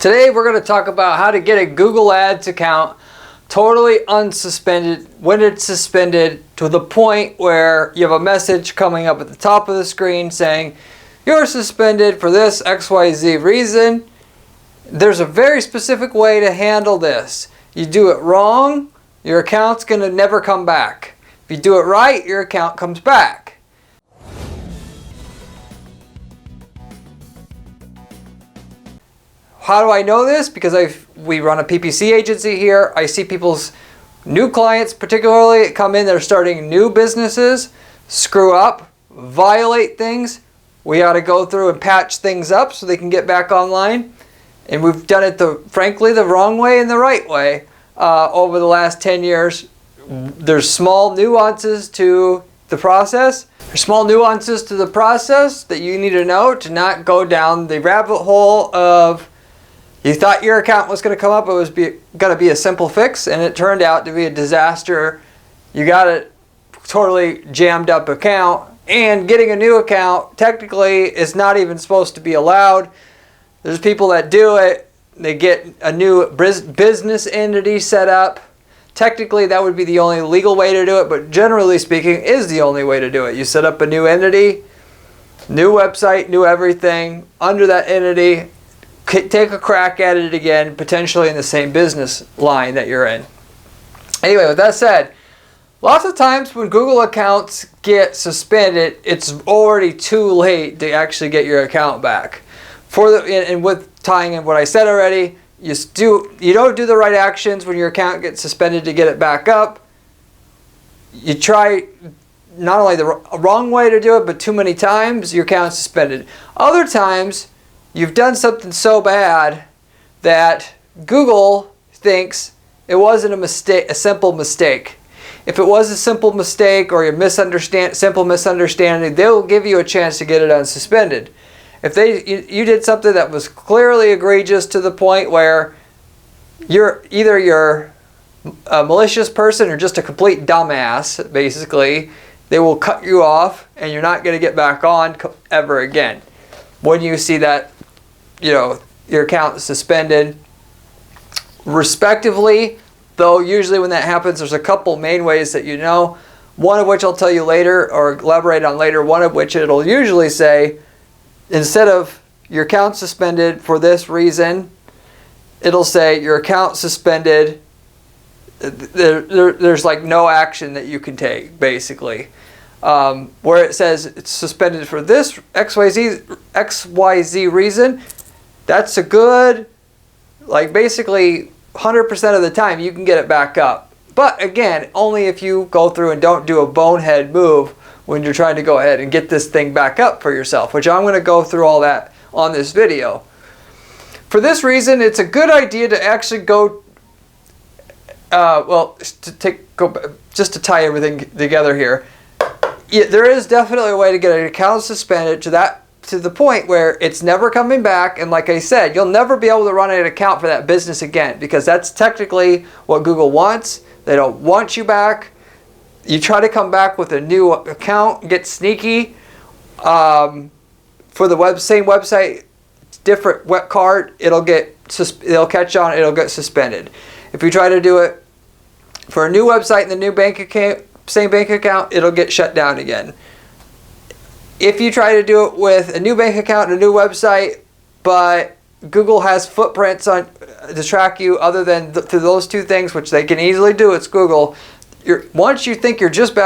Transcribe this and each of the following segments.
Today we're going to talk about how to get a Google Ads account totally unsuspended when it's suspended, to the point where you have a message coming up at the top of the screen saying you're suspended for this XYZ reason. There's a very specific way to handle this. You do it wrong, your account's going to never come back. If you do it right, your account comes back. How do I know this? Because we run a PPC agency here. I see people's new clients particularly come in, they're starting new businesses, screw up, violate things. We got to go through and patch things up so they can get back online. And we've done it, frankly, the wrong way and the right way over the last 10 years. There's small nuances to the process. There's small nuances to the process that you need to know to not go down the rabbit hole of you thought your account was going to come up, it was going to be a simple fix, and it turned out to be a disaster. You got a totally jammed up account, and getting a new account technically is not even supposed to be allowed. There's people that do it. They get a new business entity set up. Technically, that would be the only legal way to do it, but generally speaking, is the only way to do it. You set up a new entity, new website, new everything under that entity. Take a crack at it again, potentially in the same business line that you're in. Anyway, with that said, lots of times when Google accounts get suspended, it's already too late to actually get your account back. And with tying in what I said already, you don't do the right actions when your account gets suspended to get it back up. You try not only the wrong way to do it, but too many times, your account's suspended. Other times, you've done something so bad that Google thinks it wasn't a simple mistake. If it was a simple mistake or a simple misunderstanding, they'll give you a chance to get it unsuspended. If you did something that was clearly egregious to the point where you're either a malicious person or just a complete dumbass, basically, they will cut you off and you're not going to get back on ever again. When you see that, your account is suspended, respectively, though usually when that happens, there's a couple main ways that you know. One of which I'll tell you later or elaborate on later. One of which it'll usually say, instead of your account suspended for this reason, it'll say your account suspended. There's like no action that you can take, basically. Where it says it's suspended for this XYZ reason, that's a good, basically 100% of the time you can get it back up. But again, only if you go through and don't do a bonehead move when you're trying to go ahead and get this thing back up for yourself, which I'm going to go through all that on this video. For this reason, it's a good idea to actually go, just to tie everything together here. Yeah, there is definitely a way to get an account suspended to the point where it's never coming back, and like I said, you'll never be able to run an account for that business again, because that's technically what Google wants. They don't want you back. You try to come back with a new account, get sneaky for the same website, different web card, it'll catch on, it'll get suspended. If you try to do it for a new website and the new bank account, same bank account, it'll get shut down again. If you try to do it with a new bank account and a new website, but Google has footprints to track you other than through those two things, which they can easily do, it's Google. Once you think you're just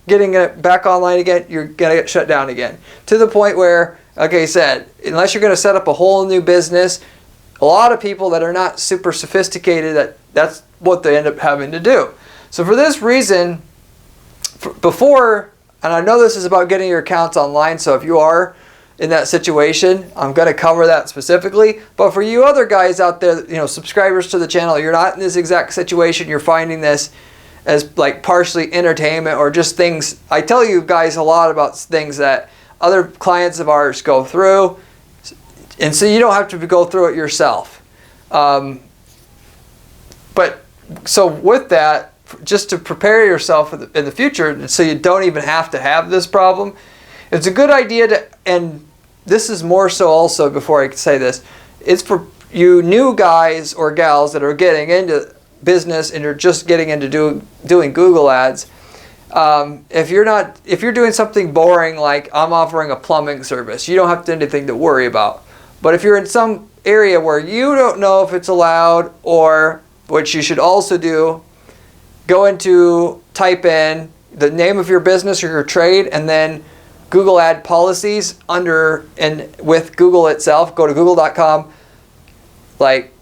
getting it back online again, you're going to get shut down again. To the point where, like I said, unless you're going to set up a whole new business, a lot of people that are not super sophisticated, that's what they end up having to do. So for this reason, and I know this is about getting your accounts online, so if you are in that situation, I'm going to cover that specifically. But for you other guys out there, subscribers to the channel, you're not in this exact situation, you're finding this as partially entertainment or just things. I tell you guys a lot about things that other clients of ours go through, and so you don't have to go through it yourself. So with that, just to prepare yourself in the future so you don't even have to have this problem, it's a good idea to, and this is more so also, before I say this, it's for you new guys or gals that are getting into business and you're just getting into doing Google ads, if you're doing something boring like I'm offering a plumbing service, you don't have anything to worry about. But if you're in some area where you don't know if it's allowed, or what you should also do, type in the name of your business or your trade, and then Google ad policies with Google itself. Go to google.com, like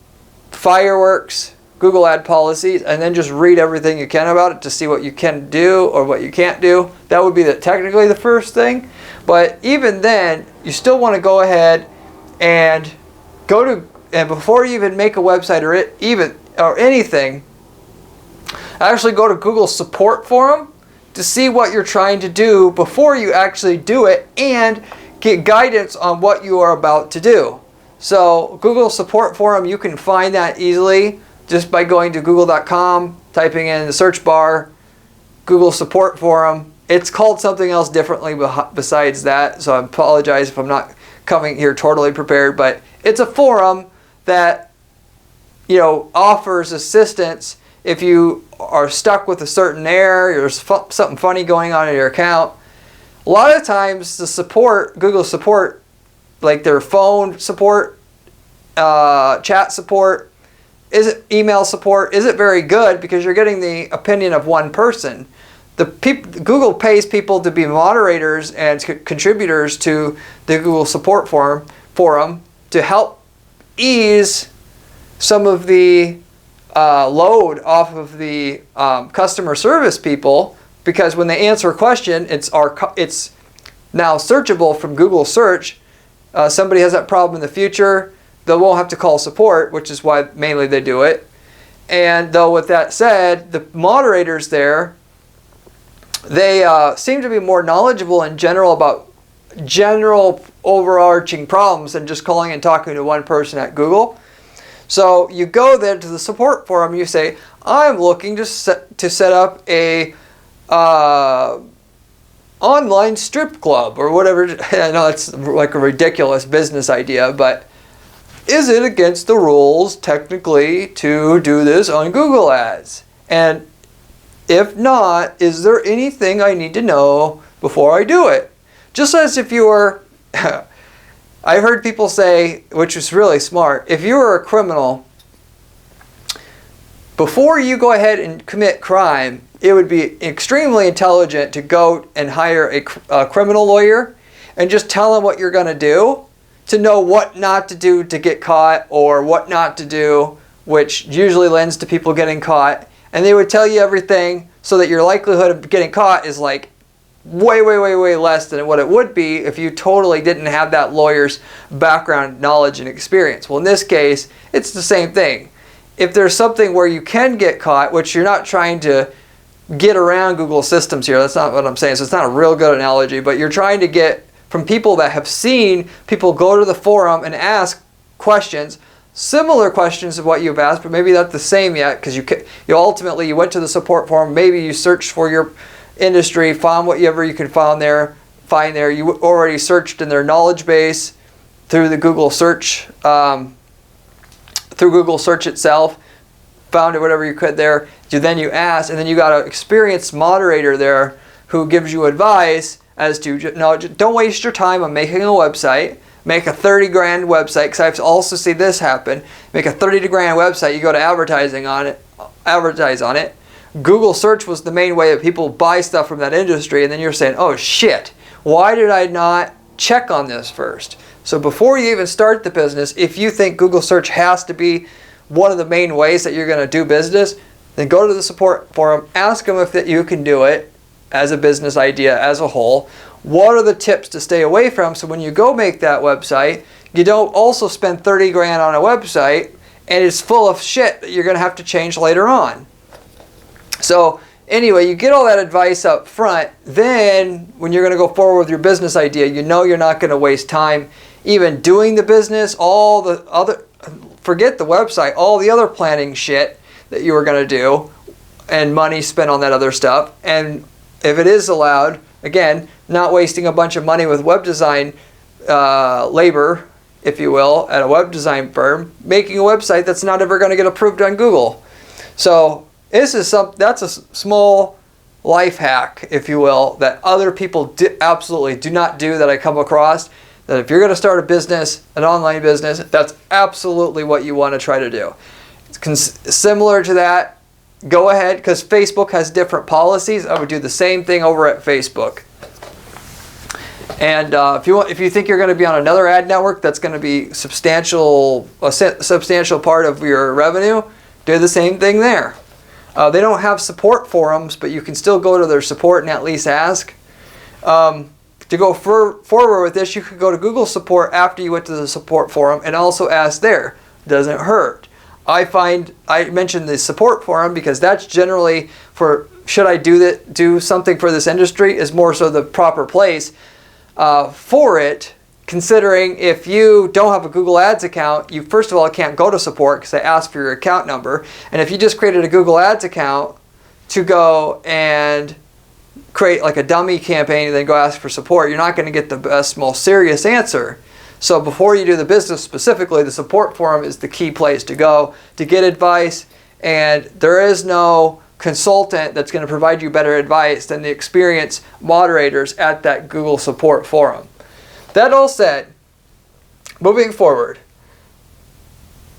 fireworks, Google ad policies, and then just read everything you can about it to see what you can do or what you can't do. That would be technically the first thing. But even then, you still want to go ahead and before you even make a website or anything, actually go to Google support forum to see what you're trying to do before you actually do it, and get guidance on what you are about to do. So Google support forum, you can find that easily just by going to google.com, typing in the search bar, Google support forum. It's called something else differently besides that, so I apologize if I'm not coming here totally prepared, but it's a forum that, offers assistance if you are stuck with a certain error, there's something funny going on in your account. A lot of times Google support, like their phone support, chat support, email support, isn't very good because you're getting the opinion of one person. Google pays people to be moderators and contributors to the Google support forum to help ease some of the load off of the customer service people, because when they answer a question, it's now searchable from Google search. Somebody has that problem in the future, they won't have to call support, which is why mainly they do it. And though with that said, the moderators there, they seem to be more knowledgeable in general about general overarching problems than just calling and talking to one person at Google. So you go there to the support forum, you say, I'm looking to set up a online strip club or whatever. I know it's like a ridiculous business idea, but is it against the rules technically to do this on Google Ads? And if not, is there anything I need to know before I do it? Just as if you were, I heard people say, which was really smart, if you were a criminal, before you go ahead and commit crime, it would be extremely intelligent to go and hire a criminal lawyer and just tell them what you're going to do, to know what not to do to get caught or what not to do, which usually lends to people getting caught. And they would tell you everything so that your likelihood of getting caught is like way, way, way, way less than what it would be if you totally didn't have that lawyer's background, knowledge, and experience. Well, in this case, it's the same thing. If there's something where you can get caught, which you're not trying to get around Google systems here, that's not what I'm saying, so it's not a real good analogy, but you're trying to get from people that have seen people go to the forum and ask questions, similar questions of what you've asked, but maybe not the same yet, because you ultimately went to the support forum, maybe you searched for your industry, found whatever you could find there. You already searched in their knowledge base through the Google search, through Google search itself, found it whatever you could there. Then you asked, and then you got an experienced moderator there who gives you advice as to, no, don't waste your time on making a website. Make a 30 grand website, because I've also seen this happen. Make a 30 grand website, you go to advertise on it. Google search was the main way that people buy stuff from that industry, and then you're saying, oh shit, why did I not check on this first? So before you even start the business, if you think Google search has to be one of the main ways that you're going to do business, then go to the support forum, ask them if you can do it as a business idea as a whole. What are the tips to stay away from, so when you go make that website, you don't also spend 30 grand on a website and it's full of shit that you're going to have to change later on. So anyway, you get all that advice up front. Then when you're going to go forward with your business idea, you know you're not going to waste time even doing the business, forget the website, all the other planning shit that you were going to do and money spent on that other stuff. And if it is allowed, again, not wasting a bunch of money with web design labor if you will, at a web design firm, making a website that's not ever going to get approved on Google. So that's a small life hack, if you will, that other people absolutely do not do, that I come across. That if you're going to start a business, an online business, that's absolutely what you want to try to do. Similar to that, go ahead, because Facebook has different policies. I would do the same thing over at Facebook. And if you think you're going to be on another ad network that's going to be a substantial part of your revenue, do the same thing there. They don't have support forums, but you can still go to their support and at least ask. To go forward with this, you could go to Google support after you went to the support forum and also ask there. Doesn't hurt. I mentioned the support forum because that's generally for, should I do something for this industry, is more so the proper place for it, considering if you don't have a Google Ads account, you first of all can't go to support because they ask for your account number. And if you just created a Google Ads account to go and create like a dummy campaign and then go ask for support, you're not going to get the best, most serious answer. So before you do the business specifically, the support forum is the key place to go to get advice, and there is no consultant that's going to provide you better advice than the experienced moderators at that Google support forum. That all said, moving forward,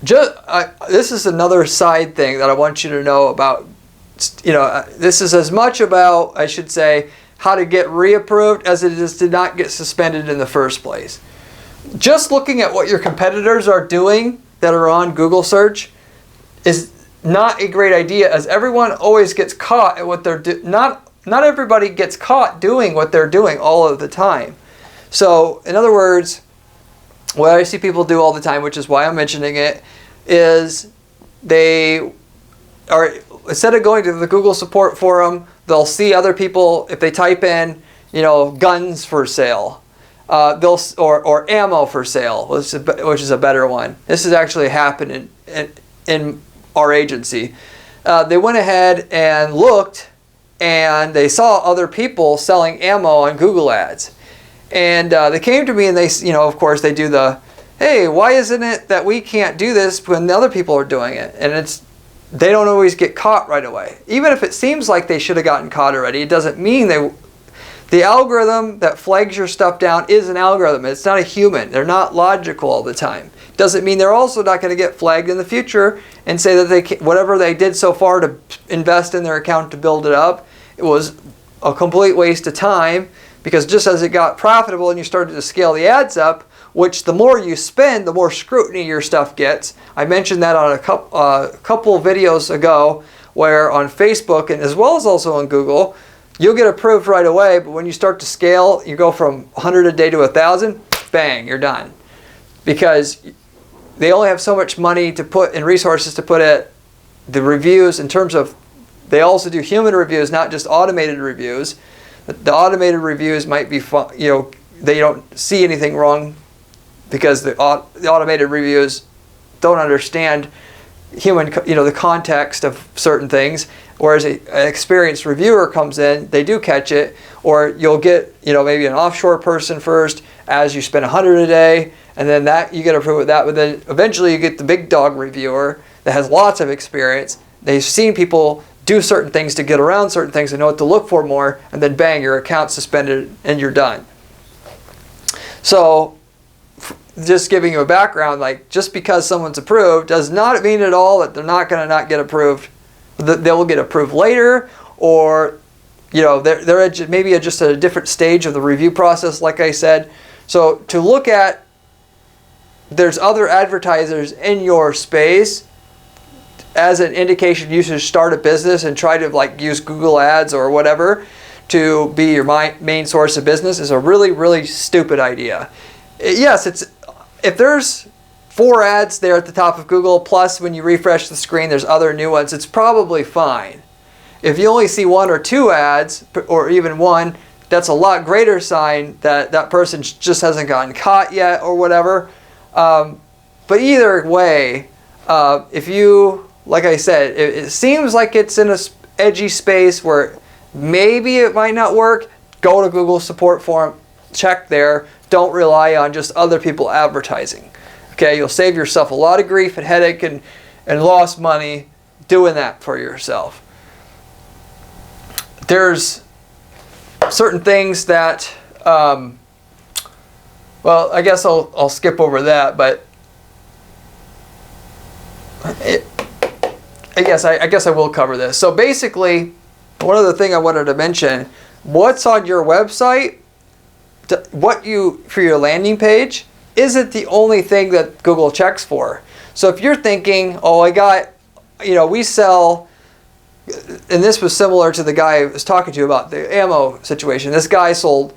this is another side thing that I want you to know about. This is as much about, I should say, how to get reapproved as it is to not get suspended in the first place. Just looking at what your competitors are doing that are on Google search is not a great idea, as everyone always gets caught at what they're doing. Not everybody gets caught doing what they're doing all of the time. So, in other words, what I see people do all the time, which is why I'm mentioning it, is they are, instead of going to the Google support forum, they'll see other people, if they type in, guns for sale, or ammo for sale, which is a better one. This has actually happened in our agency. They went ahead and looked, and they saw other people selling ammo on Google Ads. And they came to me and they, of course, they do the, hey, why isn't it that we can't do this when the other people are doing it? And they don't always get caught right away. Even if it seems like they should have gotten caught already, it doesn't mean the algorithm that flags your stuff down is an algorithm. It's not a human. They're not logical all the time. Doesn't mean they're also not going to get flagged in the future and say that whatever they did so far to invest in their account to build it up, it was a complete waste of time, because just as it got profitable and you started to scale the ads up, which the more you spend, the more scrutiny your stuff gets. I mentioned that on a couple of videos ago, where on Facebook and as well as also on Google, you'll get approved right away, but when you start to scale, you go from 100 a day to 1,000, bang, you're done. Because they only have so much money to put and resources to put at the reviews, in terms of, they also do human reviews, not just automated reviews. The automated reviews might be fun, they don't see anything wrong because the automated reviews don't understand the context of certain things. Whereas an experienced reviewer comes in, they do catch it, or you'll get, maybe an offshore person first as you spend 100 a day, and then that you get approved with that. But then eventually you get the big dog reviewer that has lots of experience. They've seen people do certain things to get around certain things and know what to look for more, and then bang, your account's suspended and you're done. So, just giving you a background, like, just because someone's approved does not mean at all that they're not going to not get approved. They will get approved later, or they're maybe just at a different stage of the review process, like I said. So to look at, there's other advertisers in your space as an indication you should start a business and try to use Google Ads or whatever to be your main source of business is a really, really stupid idea. Yes, if there's 4 ads there at the top of Google, plus when you refresh the screen there's other new ones, it's probably fine. If you only see 1 or 2 ads, or even 1, that's a lot greater sign that that person just hasn't gotten caught yet or whatever. But either way, if you, like I said, it seems like it's in an edgy space where maybe it might not work, go to Google support forum, check there. Don't rely on just other people advertising. Okay, you'll save yourself a lot of grief and headache and lost money doing that for yourself. There's certain things that, well, I guess I'll skip over that, but I guess I will cover this. So basically, one other thing I wanted to mention, what's on your website, for your landing page, isn't the only thing that Google checks for. So if you're thinking, oh, we sell, and this was similar to the guy I was talking to you about the ammo situation. This guy sold,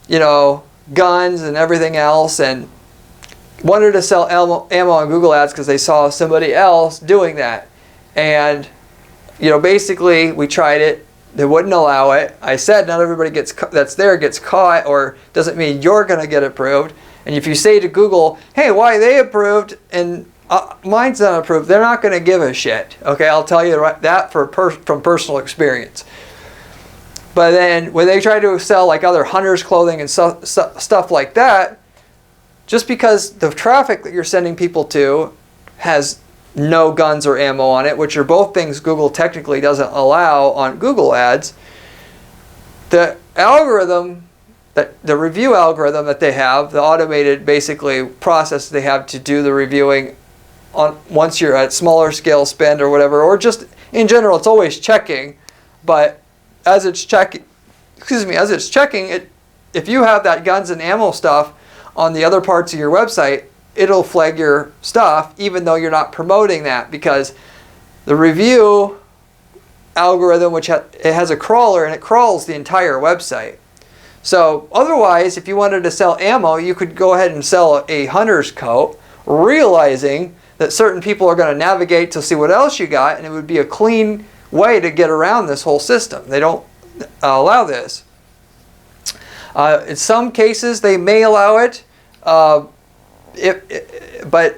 guns and everything else, and wanted to sell ammo on Google Ads because they saw somebody else doing that. And, basically we tried it. They wouldn't allow it. I said not everybody gets caught, or doesn't mean you're going to get approved. And if you say to Google, hey, why are they approved and mine's not approved, they're not going to give a shit. Okay, I'll tell you that from personal experience. But then when they try to sell like other hunters clothing and stuff like that, just because the traffic that you're sending people to has no guns or ammo on it, which are both things Google technically doesn't allow on Google Ads, the review algorithm that they have, the automated basically process they have to do the reviewing once you're at smaller scale spend or whatever, or just in general, it's always checking. But as it's checking, if you have that guns and ammo stuff on the other parts of your website, it'll flag your stuff even though you're not promoting that, because the review algorithm, which it has a crawler, and it crawls the entire website. So otherwise, if you wanted to sell ammo, you could go ahead and sell a hunter's coat, realizing that certain people are going to navigate to see what else you got, and it would be a clean way to get around this whole system. They don't allow this. In some cases, they may allow it, but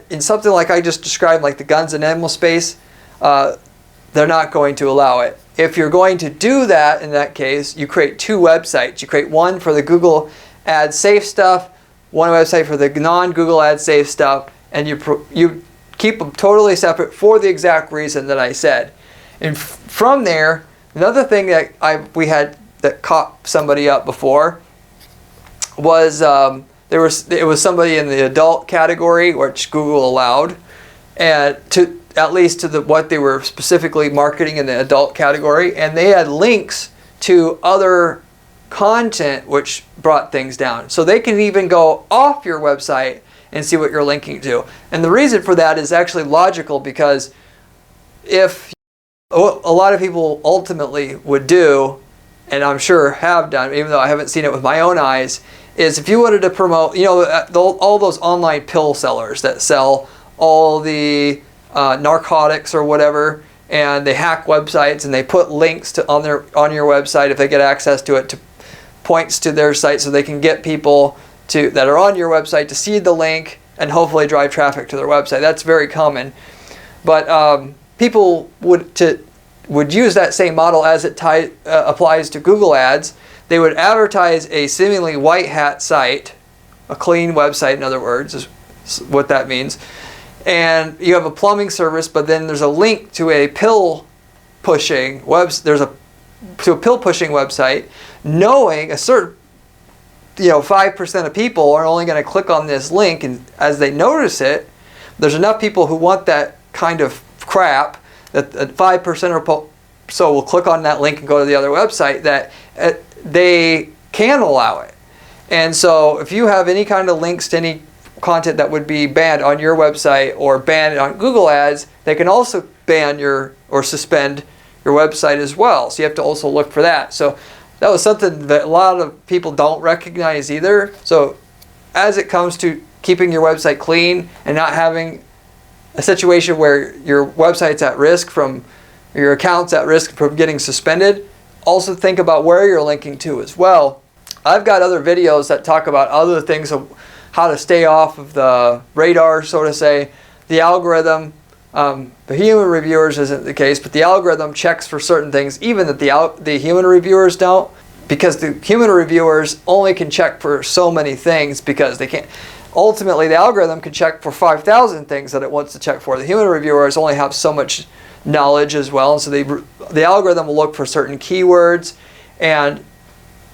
in something like I just described, like the guns and ammo space, they're not going to allow it. If you're going to do that, in that case, you create two websites. You create one for the Google Ads safe stuff, one website for the non-Google Ads safe stuff, and you keep them totally separate for the exact reason that I said. And from there, another thing that we had that caught somebody up before was it was somebody in the adult category, which Google allowed, and at least to what they were specifically marketing in the adult category, and they had links to other content which brought things down. So they can even go off your website and see what you're linking to. And the reason for that is actually logical, because if what a lot of people ultimately would do, and I'm sure have done, even though I haven't seen it with my own eyes, is if you wanted to promote, all those online pill sellers that sell all the narcotics or whatever, and they hack websites and they put links on your website if they get access to it, to points to their site, so they can get people that are on your website to see the link and hopefully drive traffic to their website. That's very common. But people would use that same model as it applies to Google Ads. They would advertise a seemingly white hat site, a clean website, in other words, is what that means. And you have a plumbing service, but then there's a link to a pill pushing website, knowing a certain 5% of people are only going to click on this link, and as they notice it, there's enough people who want that kind of crap that 5% or so will click on that link and go to the other website, that they can allow it. And so if you have any kind of links to any content that would be banned on your website or banned on Google Ads, they can also ban or suspend your website as well. So you have to also look for that. So that was something that a lot of people don't recognize either. So as it comes to keeping your website clean and not having a situation where your website's at risk your account's at risk from getting suspended, also think about where you're linking to as well. I've got other videos that talk about other things of how to stay off of the radar, so to say. The algorithm, the human reviewers isn't the case, but the algorithm checks for certain things, even that the human reviewers don't, because the human reviewers only can check for so many things, because they can't. ultimately the algorithm can check for 5,000 things that it wants to check for. The human reviewers only have so much knowledge as well, and so the algorithm will look for certain keywords. And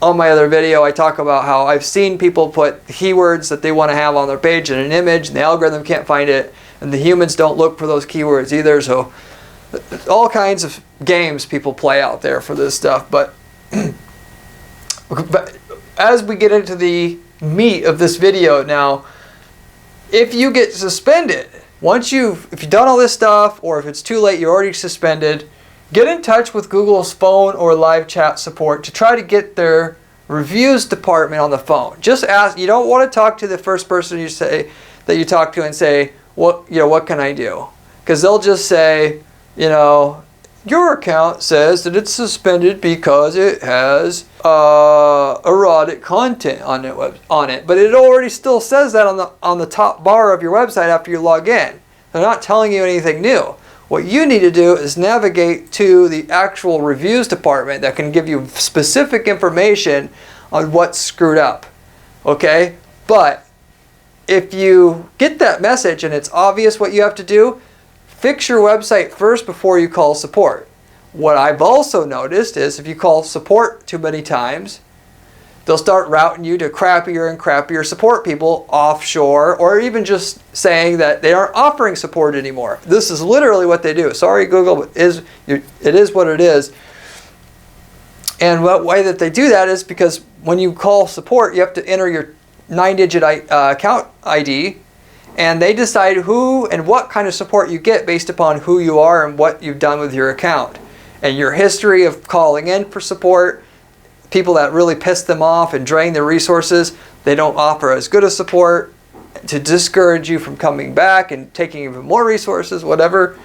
on my other video, I talk about how I've seen people put keywords that they want to have on their page in an image, and the algorithm can't find it, and the humans don't look for those keywords either. So all kinds of games people play out there for this stuff. But as we get into the meat of this video now, if you get suspended, if you've done all this stuff, or if it's too late, you're already suspended, get in touch with Google's phone or live chat support to try to get their reviews department on the phone. Just ask. You don't want to talk to the first person that you talk to and say, what can I do? Because they'll just say, your account says that it's suspended because it has erotic content on it, but it already still says that on the top bar of your website after you log in. They're not telling you anything new. What you need to do is navigate to the actual reviews department that can give you specific information on what's screwed up. Okay? But if you get that message and it's obvious what you have to do, fix your website first before you call support. What I've also noticed is if you call support too many times, they'll start routing you to crappier and crappier support people offshore, or even just saying that they aren't offering support anymore. This is literally what they do. Sorry, Google, but it is what it is. And what way that they do that is because when you call support, you have to enter your 9-digit account ID, and they decide who and what kind of support you get based upon who you are and what you've done with your account. And your history of calling in for support, people that really piss them off and drain their resources, they don't offer as good a support to discourage you from coming back and taking even more resources, whatever.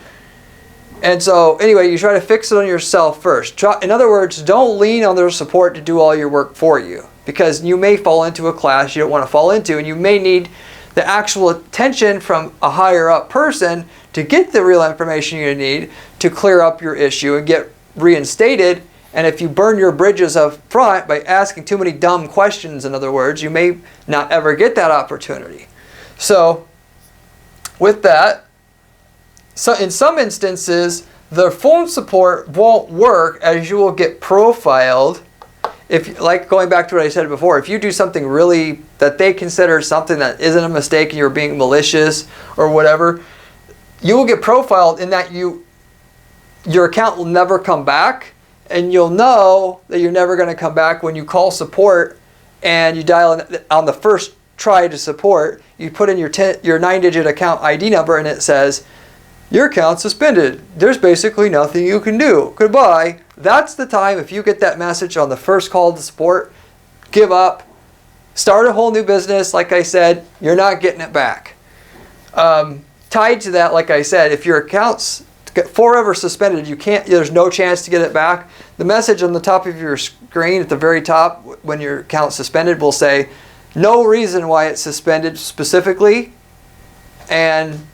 And so anyway, you try to fix it on yourself first. In other words, don't lean on their support to do all your work for you, because you may fall into a class you don't want to fall into, and you may need the actual attention from a higher up person to get the real information you need to clear up your issue and get reinstated. And if you burn your bridges up front by asking too many dumb questions, in other words, you may not ever get that opportunity. So with that, so in some instances, the phone support won't work, as you will get profiled. If, like going back to what I said before, if you do something really that they consider something that isn't a mistake and you're being malicious or whatever, you will get profiled in that your account will never come back, and you'll know that you're never going to come back when you call support and you dial on the first try to support. You put in your 9-digit account ID number and it says, your account's suspended. There's basically nothing you can do. Goodbye. That's the time, if you get that message on the first call to support, give up, start a whole new business. Like I said, you're not getting it back. Tied to that, like I said, if your account's forever suspended, there's no chance to get it back. The message on the top of your screen at the very top when your account's suspended will say, no reason why it's suspended specifically. And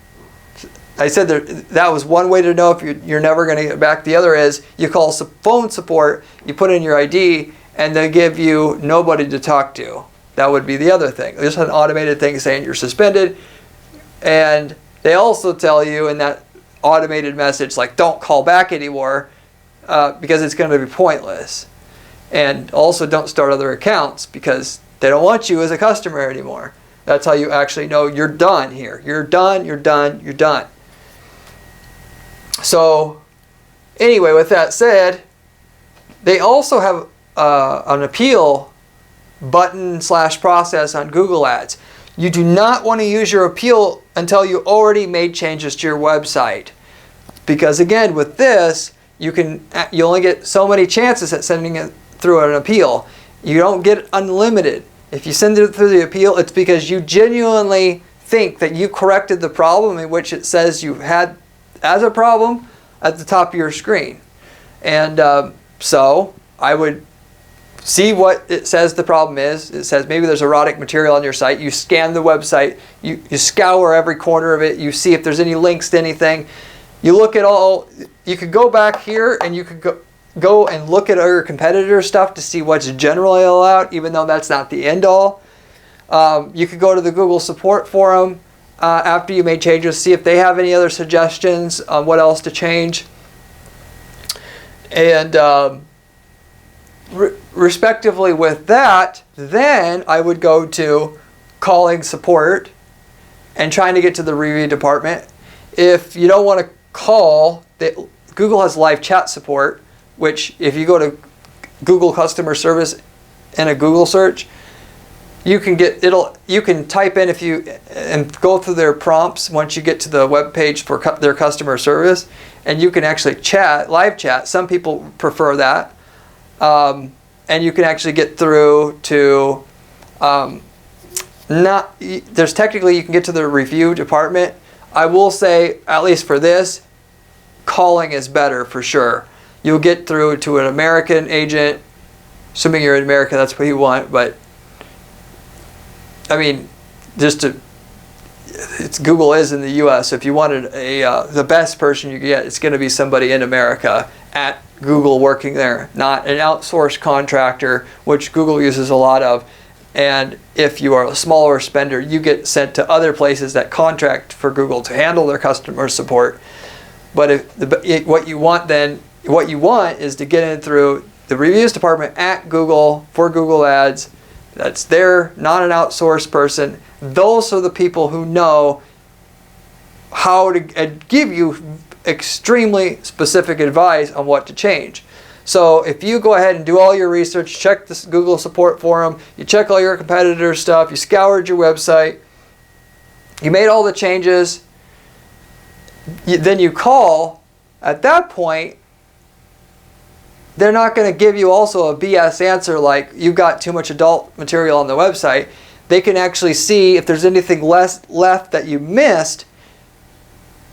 I said that was one way to know if you're never going to get back. The other is you call phone support, you put in your ID, and they give you nobody to talk to. That would be the other thing. There's an automated thing saying you're suspended. And they also tell you in that automated message, like, don't call back anymore because it's going to be pointless. And also don't start other accounts because they don't want you as a customer anymore. That's how you actually know you're done here. You're done, you're done, you're done. So anyway, with that said, they also have an appeal button / process on Google Ads. You do not want to use your appeal until you already made changes to your website. Because again, with this, you only get so many chances at sending it through an appeal. You don't get unlimited. If you send it through the appeal, it's because you genuinely think that you corrected the problem in which it says you had as a problem at the top of your screen. And so I would see what it says the problem is. It says maybe there's erotic material on your site. You scan the website. You scour every corner of it. You see if there's any links to anything. You look at all. You could go back here and you could go and look at other competitor stuff to see what's generally allowed, even though that's not the end all. You could go to the Google support forum after you made changes, see if they have any other suggestions on what else to change. And respectively with that, then I would go to calling support and trying to get to the review department. If you don't want to call, Google has live chat support, which if you go to Google customer service in a Google search, you can get you can type in and go through their prompts once you get to the web page for their customer service, and you can actually live chat. Some people prefer that, and you can actually get through to there's technically you can get to the review department. I will say, at least for this, calling is better for sure. You'll get through to an American agent, assuming you're in America, that's what you want. But I mean, Google is in the U.S. So if you wanted the best person you get, it's going to be somebody in America at Google working there, not an outsourced contractor, which Google uses a lot of. And if you are a smaller spender, you get sent to other places that contract for Google to handle their customer support. But what you want is to get in through the reviews department at Google for Google Ads. That's there, not an outsourced person. Those are the people who know how to give you extremely specific advice on what to change. So if you go ahead and do all your research, check this Google support forum, you check all your competitor stuff, you scoured your website, you made all the changes, then you call, at that point, they're not going to give you also a BS answer like you've got too much adult material on the website. They can actually see if there's anything left that you missed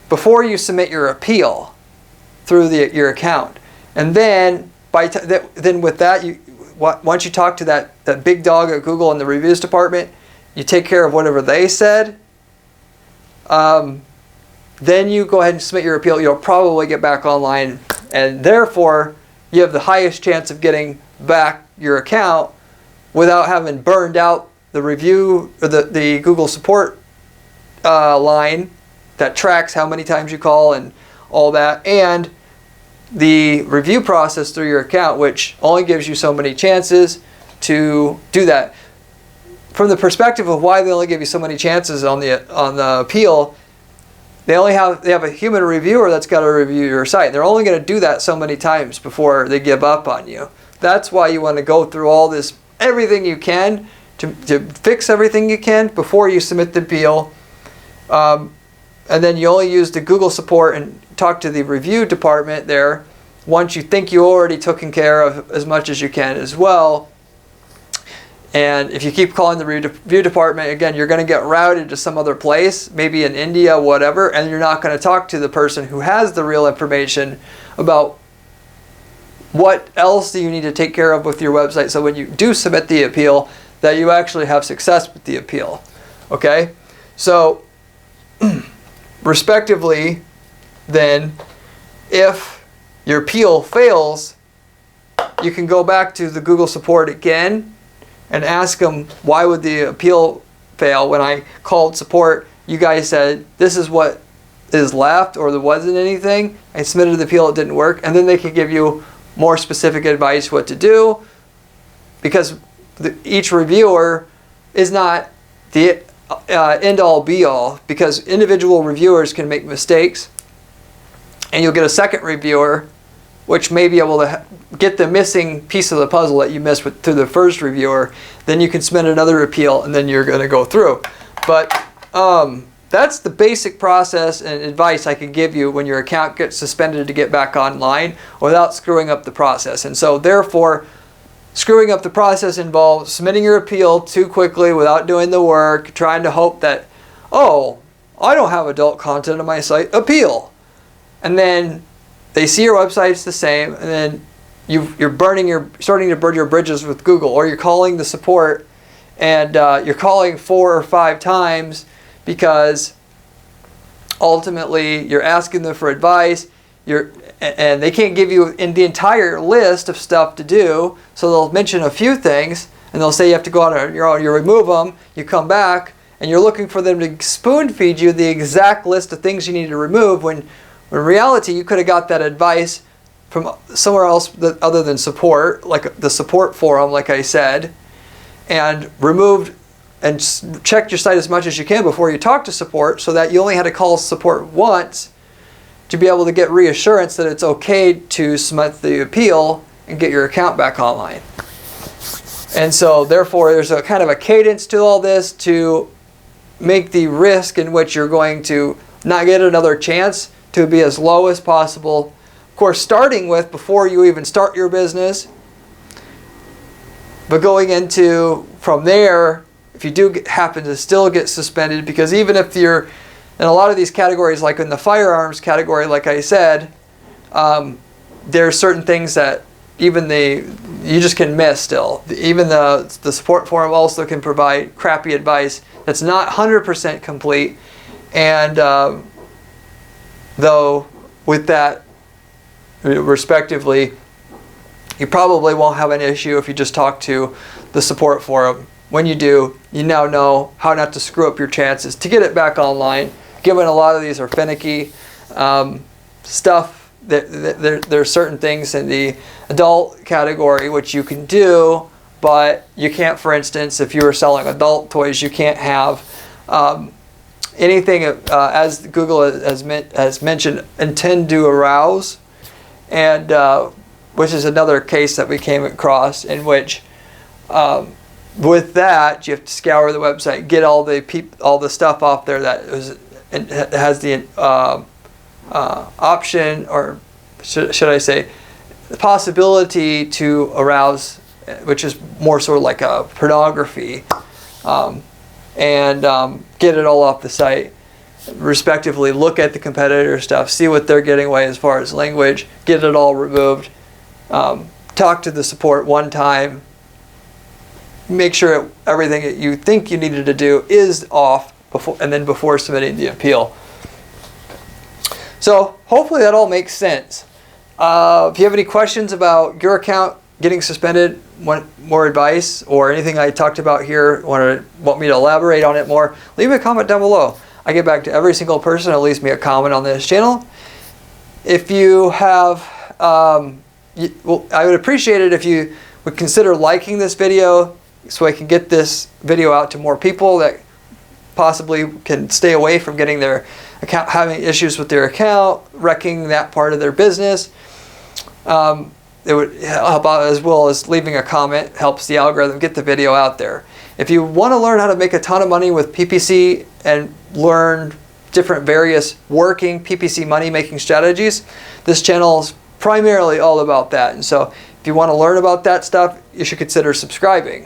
before you submit your appeal through your account. And then then with that, once you talk to that big dog at Google in the reviews department, you take care of whatever they said. Then you go ahead and submit your appeal. You'll probably get back online, and therefore you have the highest chance of getting back your account without having burned out the review or the Google support line that tracks how many times you call and all that, and the review process through your account, which only gives you so many chances to do that. From the perspective of why they only give you so many chances on the appeal, they have a human reviewer that's got to review your site. They're only going to do that so many times before they give up on you. That's why you want to go through everything you can to fix everything you can before you submit the appeal. And then you only use the Google support and talk to the review department there once you think you already taken care of as much as you can as well. And if you keep calling the review department, again, you're going to get routed to some other place, maybe in India, whatever, and you're not going to talk to the person who has the real information about what else do you need to take care of with your website, so when you do submit the appeal, that you actually have success with the appeal. Okay? So, respectively, then, if your appeal fails, you can go back to the Google support again and ask them, why would the appeal fail? When I called support, you guys said, this is what is left, or there wasn't anything. I submitted the appeal, it didn't work. And then they could give you more specific advice what to do, because each reviewer is not the end-all be-all, because individual reviewers can make mistakes, and you'll get a second reviewer which may be able to get the missing piece of the puzzle that you missed through the first reviewer. Then you can submit another appeal, and then you're going to go through. But that's the basic process and advice I can give you when your account gets suspended to get back online without screwing up the process. And so therefore, screwing up the process involves submitting your appeal too quickly without doing the work, trying to hope that, oh, I don't have adult content on my site, appeal. And then they see your website's the same, and then you're starting to burn your bridges with Google, or you're calling the support, and you're calling 4 or 5 times because ultimately you're asking them for advice, and they can't give you in the entire list of stuff to do, so they'll mention a few things, and they'll say you have to go out on your own. You remove them, you come back, and you're looking for them to spoon feed you the exact list of things you need to remove, when in reality you could have got that advice from somewhere else other than support, like the support forum, like I said, and removed and checked your site as much as you can before you talk to support, so that you only had to call support once to be able to get reassurance that it's okay to submit the appeal and get your account back online. And so therefore there's a kind of a cadence to all this to make the risk in which you're going to not get another chance to be as low as possible. Of course, starting with before you even start your business, but going into from there, if you do happen to still get suspended, because even if you're in a lot of these categories, like in the firearms category, like I said, there are certain things that even you just can miss still. Even the support forum also can provide crappy advice that's not 100% complete. And though with that, respectively, you probably won't have an issue if you just talk to the support forum. When you do, you now know how not to screw up your chances to get it back online, given a lot of these are finicky stuff. There are certain things in the adult category which you can do, but you can't. For instance, if you were selling adult toys, you can't have anything, as Google has mentioned, intend to arouse, and which is another case that we came across in which with that you have to scour the website, get all the stuff off there that has the option, or should I say the possibility to arouse, which is more sort of like a pornography, and get it all off the site, respectively. Look at the competitor stuff, see what they're getting away as far as language, get it all removed, talk to the support one time, make sure everything that you think you needed to do is off before submitting the appeal. So hopefully that all makes sense. If you have any questions about your account getting suspended, want more advice, or anything I talked about here, want me to elaborate on it more, leave me a comment down below. I get back to every single person that leaves me a comment on this channel. If you have, I would appreciate it if you would consider liking this video, so I can get this video out to more people that possibly can stay away from getting their account, having issues with their account, wrecking that part of their business. It would help out, as well as leaving a comment helps the algorithm get the video out there. If you want to learn how to make a ton of money with PPC and learn different various working PPC money making strategies, this channel is primarily all about that. And so if you want to learn about that stuff, you should consider subscribing.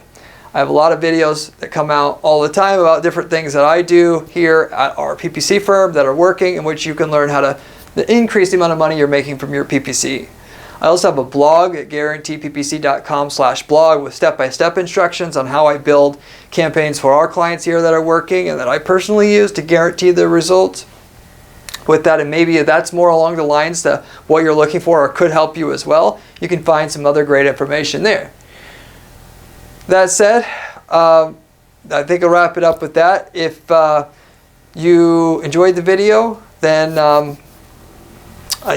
I have a lot of videos that come out all the time about different things that I do here at our PPC firm that are working, in which you can learn how to increase the amount of money you're making from your PPC. I also have a blog at guaranteeppc.com/blog with step-by-step instructions on how I build campaigns for our clients here that are working and that I personally use to guarantee the results. With that, and maybe that's more along the lines to what you're looking for or could help you as well, you can find some other great information there. That said, I think I'll wrap it up with that. If you enjoyed the video, then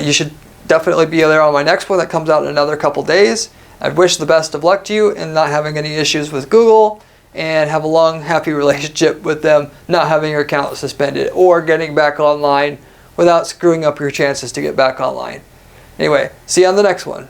you should definitely be there on my next one that comes out in another couple days. I wish the best of luck to you in not having any issues with Google, and have a long, happy relationship with them not having your account suspended or getting back online without screwing up your chances to get back online. Anyway, see you on the next one.